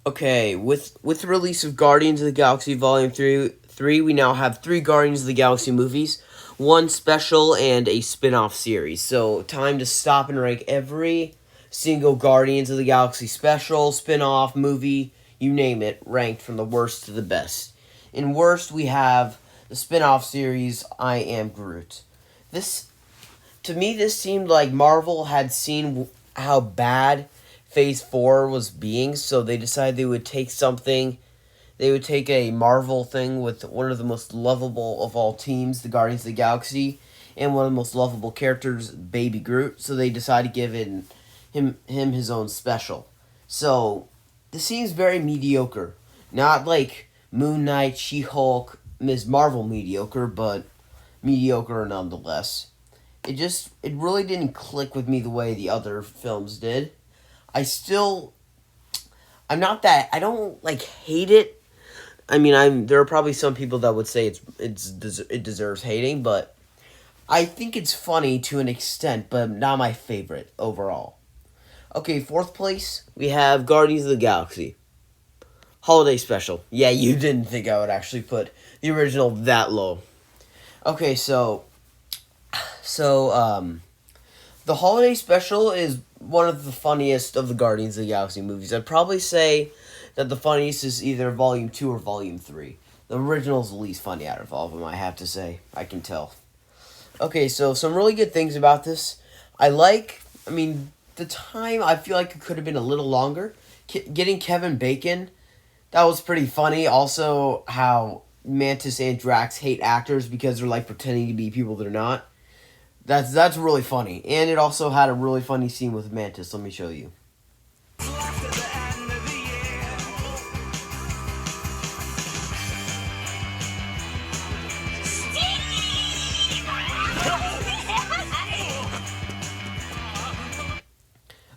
Okay, with the release of Guardians of the Galaxy Volume 3, we now have three Guardians of the Galaxy movies, one special and a spin-off series. So, time to stop and rank every single Guardians of the Galaxy special, spin-off, movie, you name it, ranked from the worst to the best. In worst, we have the spin-off series I Am Groot. This to me this seemed like Marvel had seen how bad Phase 4 was being, so they decided they would take a Marvel thing with one of the most lovable of all teams, the Guardians of the Galaxy, and one of the most lovable characters, Baby Groot, so they decided to give him his own special. So, this seems very mediocre. Not like Moon Knight, She-Hulk, Ms. Marvel mediocre, but mediocre nonetheless. It really didn't click with me the way the other films did. I still I'm not that I don't like hate it. I mean, I'm there are probably some people that would say it deserves hating, but I think it's funny to an extent, but not my favorite overall. Okay, fourth place, we have Guardians of the Galaxy Holiday Special. Yeah, you didn't think I would actually put the original that low. Okay, so the holiday special is one of the funniest of the Guardians of the Galaxy movies. I'd probably say that the funniest is either Volume 2 or Volume 3. The original's the least funny out of all of them, I have to say. I can tell. Okay, so some really good things about this. I mean, the time, I feel like it could have been a little longer. Getting Kevin Bacon, that was pretty funny. Also, how Mantis and Drax hate actors because they're like pretending to be people they're not. That's really funny. And it also had a really funny scene with Mantis. Let me show you.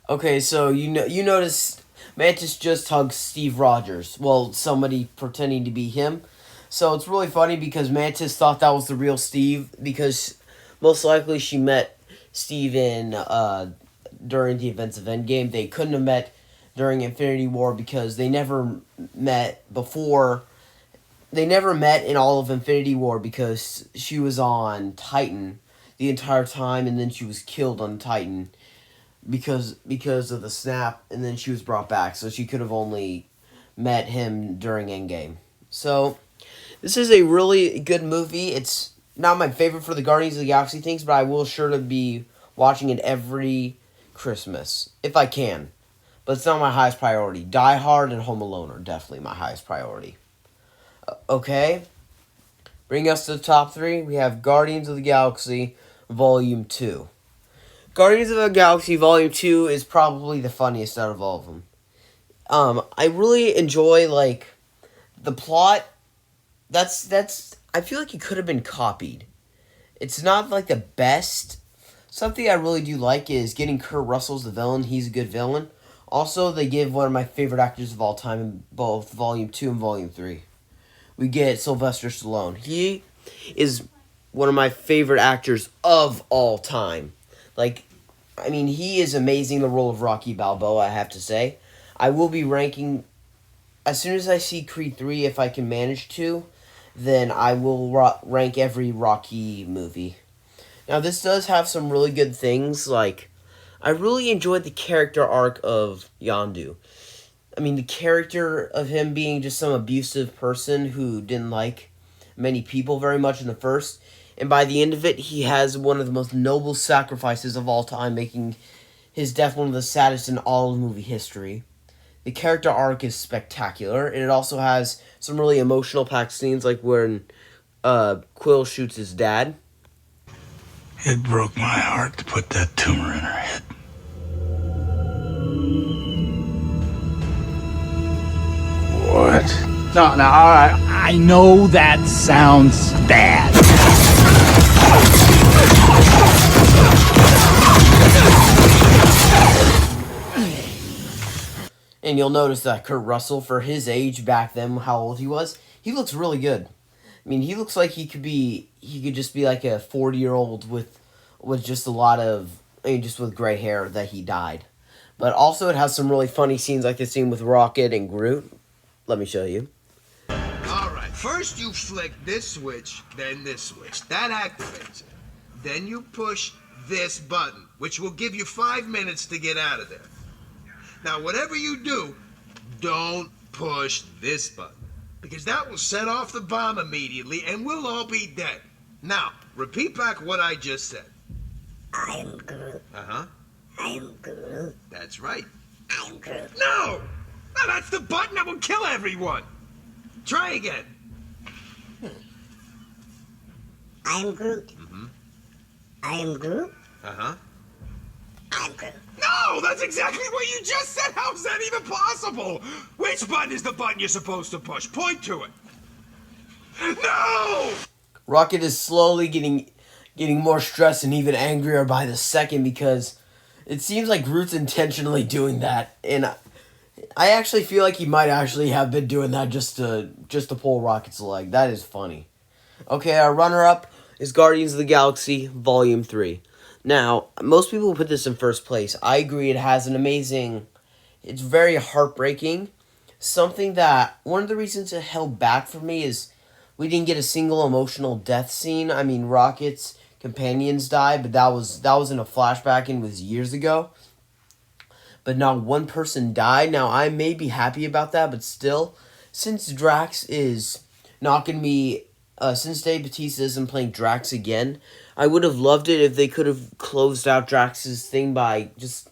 Okay, so you notice Mantis just hugs Steve Rogers. Well, somebody pretending to be him. So it's really funny because Mantis thought that was the real Steve because most likely she met Steve in during the events of Endgame. They couldn't have met during Infinity War because they never met before. They never met in all of Infinity War because she was on Titan the entire time, and then she was killed on Titan because of the snap, and then she was brought back. So she could have only met him during Endgame. So this is a really good movie. It's not my favorite for the Guardians of the Galaxy things, but I will sure to be watching it every Christmas if I can. But it's not my highest priority. Die Hard and Home Alone are definitely my highest priority. Okay, bring us to the top three. We have Guardians of the Galaxy Volume 2. Guardians of the Galaxy Volume 2 is probably the funniest out of all of them. I really enjoy, like, the plot. I feel like it could have been copied. It's not, like, the best. Something I really do like is getting Kurt Russell as the villain. He's a good villain. Also, they give one of my favorite actors of all time in both Volume 2 and Volume 3. We get Sylvester Stallone. He is one of my favorite actors of all time. Like, I mean, he is amazing in the role of Rocky Balboa, I have to say. I will be ranking, as soon as I see Creed 3, if I can manage to, then I will rank every Rocky movie. Now, this does have some really good things, like, I really enjoyed the character arc of Yondu. I mean, the character of him being just some abusive person who didn't like many people very much in the first. And by the end of it, he has one of the most noble sacrifices of all time, making his death one of the saddest in all of movie history. The character arc is spectacular, and it also has some really emotional packed scenes, like when Quill shoots his dad. It broke my heart to put that tumor in her head. What? No, no, all right. I know that sounds bad. And you'll notice that Kurt Russell, for his age back then, how old he was, he looks really good. I mean, he looks like he could just be like a 40-year-old with just a lot of, I mean, just with gray hair that he dyed. But also it has some really funny scenes like the scene with Rocket and Groot. Let me show you. Alright, first you flick this switch, then this switch. That activates it. Then you push this button, which will give you 5 minutes to get out of there. Now, whatever you do, don't push this button, because that will set off the bomb immediately and we'll all be dead. Now, repeat back what I just said. I am Groot. Uh-huh. I am Groot. That's right. I am Groot. No! No, that's the button that will kill everyone! Try again. I am Groot. Mm-hmm. I am Groot. Uh-huh. I am Groot. No, that's exactly what you just said. How is that even possible? Which button is the button you're supposed to push? Point to it. No! Rocket is slowly getting more stressed and even angrier by the second because it seems like Groot's intentionally doing that, and I actually feel like he might actually have been doing that just to pull Rocket's leg. That is funny. Okay, our runner-up is Guardians of the Galaxy Volume 3. Now, most people put this in first place. I agree, it has an amazing... It's very heartbreaking. Something that... One of the reasons it held back for me is we didn't get a single emotional death scene. I mean, Rocket's companions died, but that was in a flashback and was years ago. But not one person died. Now, I may be happy about that, but still, since Drax is not going to be... since Dave Bautista isn't playing Drax again, I would have loved it if they could have closed out Drax's thing by just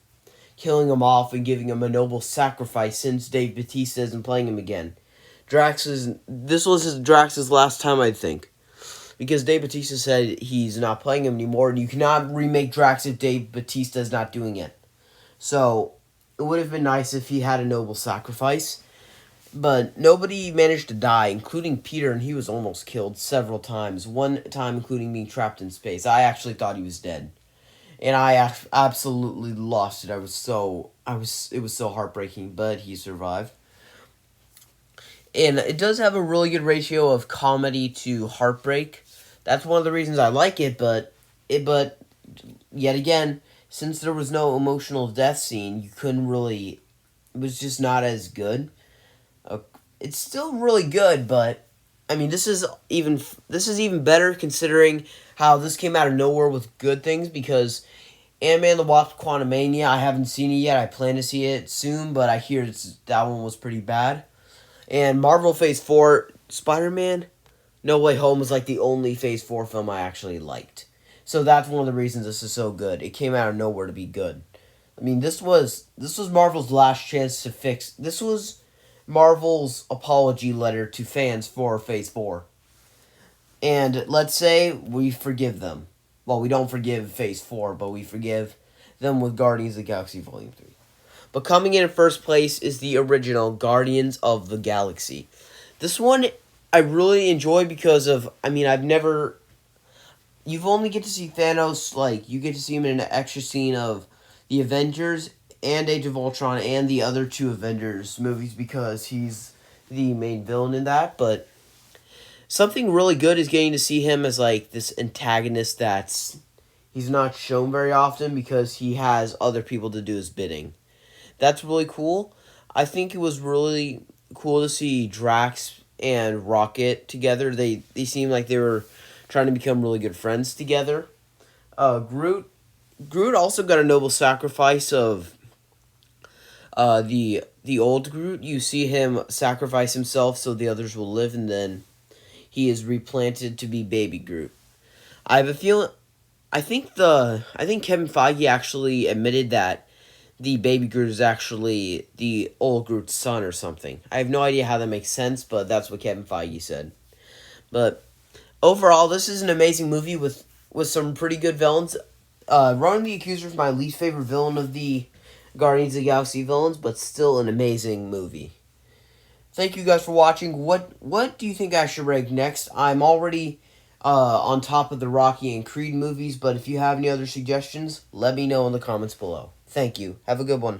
killing him off and giving him a noble sacrifice since Dave Bautista isn't playing him again. This was Drax's last time, I think. Because Dave Bautista said he's not playing him anymore, and you cannot remake Drax if Dave Bautista is not doing it. So, it would have been nice if he had a noble sacrifice. But nobody managed to die, including Peter, and he was almost killed several times. One time including being trapped in space. I actually thought he was dead. And I absolutely lost it. It was so heartbreaking, but he survived. And it does have a really good ratio of comedy to heartbreak. That's one of the reasons I like it, but yet again, since there was no emotional death scene, you couldn't really... It was just not as good. It's still really good, but I mean, this is even better considering how this came out of nowhere with good things, because Ant-Man the Wasp: Quantumania, I haven't seen it yet. I plan to see it soon, but I hear that one was pretty bad. And Marvel Phase 4, Spider-Man No Way Home was like the only Phase 4 film I actually liked. So that's one of the reasons this is so good. It came out of nowhere to be good. I mean, this was Marvel's last chance to fix... This was Marvel's apology letter to fans for Phase 4. And let's say we forgive them. Well, we don't forgive Phase 4, but we forgive them with Guardians of the Galaxy Volume 3. But coming in first place is the original Guardians of the Galaxy. This one I really enjoy because of... I mean, you've only get to see Thanos, like, you get to see him in an extra scene of the Avengers and Age of Ultron and the other two Avengers movies because he's the main villain in that, but something really good is getting to see him as like this antagonist he's not shown very often because he has other people to do his bidding. That's really cool. I think it was really cool to see Drax and Rocket together. They seemed like they were trying to become really good friends together. Groot also got a noble sacrifice of the old Groot. You see him sacrifice himself so the others will live, and then he is replanted to be Baby Groot. I have a feeling... I think Kevin Feige actually admitted that the Baby Groot is actually the old Groot's son or something. I have no idea how that makes sense, but that's what Kevin Feige said. But overall, this is an amazing movie with some pretty good villains. Ronan the Accuser is my least favorite villain of the Guardians of the Galaxy villains, but still an amazing movie. Thank you guys for watching. What do you think I should rank next? I'm already on top of the Rocky and Creed movies, but if you have any other suggestions, let me know in the comments below. Thank you. Have a good one.